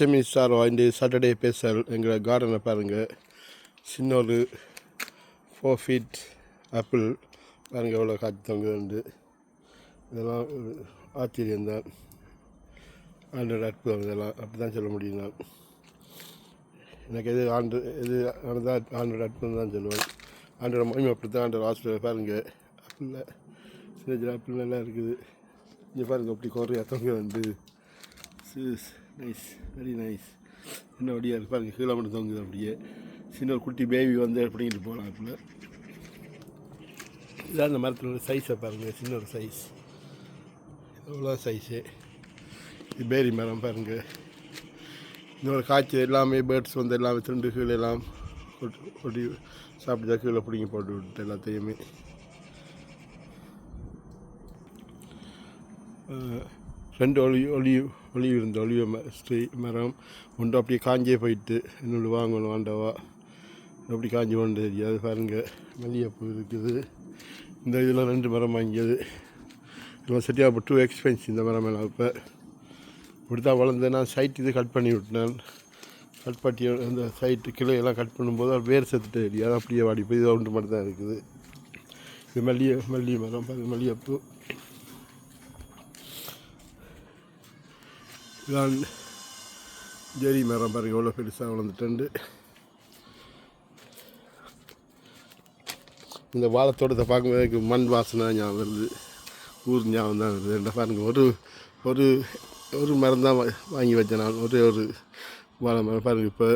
ஜிசமி star இந்த Saturday special எங்கள் கார்டனை பாருங்கள். சின்ன ஒரு 4 feet ஆப்பிள் பாருங்கள் எவ்வளோ காய்ச்சி தொங்குது. இதெல்லாம் ஆச்சரியம்தான், ஆண்டோட அற்புதம். இதெல்லாம் அப்படி தான் சொல்ல முடியும். நான் எனக்கு எது ஆண்டோட அற்புதம் தான் சொல்லுவேன். ஆண்டோட மகிமை அப்படி தான். ஆண்டோட ஹாஸ்பிட்டல் பாருங்கள், ஆப்பிளில் சின்ன சின்ன ஆப்பிள் நல்லா இருக்குது. இங்கே பாருங்கள் அப்படி குறையா தொங்குது. Nice, very nice. என்ன வழியாக இருக்குது பாருங்கள், கீழே மட்டும் தொங்குது. அப்படியே சின்ன ஒரு குட்டி பேபி வந்து அப்படிங்கிட்டு போகலாம். ஆப்பில் இதான் அந்த மரத்தில் சைஸை பாருங்கள், சின்ன ஒரு சைஸ், எவ்வளோ சைஸு. இது பேரி மரம் பாருங்கள். இன்னொரு காய்ச்சல் எல்லாமே பேர்ட்ஸ் வந்து எல்லாமே திருண்டு கீழே எல்லாம் கொட்டி சாப்பிட்டு தான் கீழே பிடிங்கி போட்டு விட்டு எல்லாத்தையுமே. ரெண்டு ஒளிவு இருந்த ஒளிவ மரம் ஒன்று அப்படியே காஞ்சே போயிட்டு இன்னொன்று வாங்கணும் ஆண்டவா. அப்படி காஞ்சி கொண்டு தெரியாது பாருங்கள். மல்லிகைப்பூ இருக்குது. இந்த இதில் 2 மரம் வாங்கியது. இதெல்லாம் சரியாக இப்போ 2 எக்ஸ்பென்சிவ் இந்த மரம் எல்லாம். இப்போ இப்படி தான் வளர்ந்தேன். நான் சைட் இது கட் பண்ணி விட்டேன். கட் பண்ணி அந்த சைட்டு கிளையெல்லாம் கட் பண்ணும்போது அது வேர் செத்துட்டு தெரியாது, அப்படியே வாடி போய் இது ஒன்று மட்டும் தான் இருக்குது. இது மல்லிகை மரம் பாருங்கள், மல்லிகைப்பூ. இதான் ஜெரி மரம் பாருங்கள், எவ்வளோ பெருசாக வளர்ந்துட்டு. இந்த வாழைத்தோட்டத்தை பார்க்கும்போது எனக்கு மண் வாசனை ஞாபகம் வருது, ஊர் ஞாபகம் தான் வருது. என்ன பாருங்கள், ஒரு ஒரு மரம் தான் வாங்கி வச்சேன் நான். ஒரு வாழை மரம் பாருங்கள். இப்போ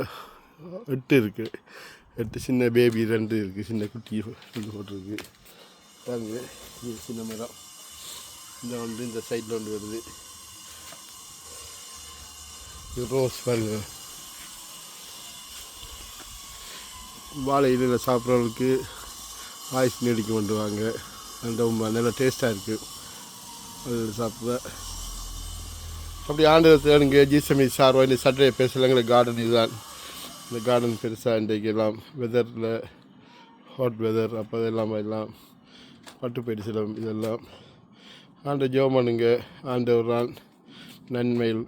8 இருக்குது. 8 சின்ன பேபி 2 இருக்குது, சின்ன குட்டி 2 போட்டிருக்கு பாருங்கள். இது சின்ன மரம். இந்த சைடில் ஒன்று வருது. இது ரோஸ் பாருங்கள். வாழை இலையில் சாப்பிட்றவங்களுக்கு ஆயுஸ் நீடிக்க கொண்டு வாங்க. ரொம்ப நல்லா டேஸ்ட்டாக இருக்குது அது சாப்பிட. அப்படி ஆண்டு தேடுங்க. ஜிசமி ஸ்டார் இந்த சாட்டர்டே ஸ்பெஷல் எங்களுக்கு கார்டன் இதுதான். இந்த கார்டன் பெருசாக இன்றைக்கு எல்லாம் வெதரில் ஹாட் வெதர் அப்போ அதெல்லாம் எல்லாம் பட்டு போயிடுச்சு இதெல்லாம். ஆண்டு ஜெபம் பண்ணுங்க. ஆண்டவர் நன்மையில்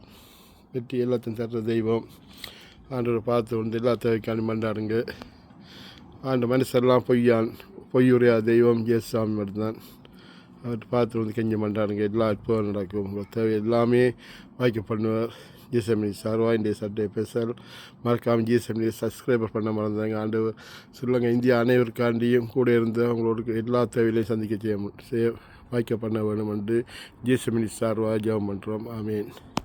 வெற்றி எல்லாத்தையும் தர்ற தெய்வம். ஆண்டவரை பார்த்து வந்து எல்லா தேவைக்காண்டி மண்டாடுங்க. ஆண்டு மனுஷரெல்லாம் பொய்யுரையா தெய்வம் ஜேசுசாமி மட்டும்தான். அவர்கிட்ட பார்த்து வந்து கெஞ்ச மண்டாடுங்க. எல்லா அற்புதம் நடக்கும். உங்கள் தேவை எல்லாமே வாய்க்க பண்ணுவார். ஜிசமி சார்வா இந்த சாட்டர்டே ஸ்பெஷல் மறக்காமல் ஜிசமி சப்ஸ்கிரைபர் பண்ண மறந்தாங்க. ஆண்டவர் சொல்லுங்க, இந்தியா அனைவருக்காண்டியும் கூட இருந்து அவங்களோட எல்லா தேவையிலையும் சந்திக்க செய்ய வாய்க்க பண்ண வேணும் என்று ஜிசமி சார்வா ஜெபம் பண்ணுறோம். ஆமீன்.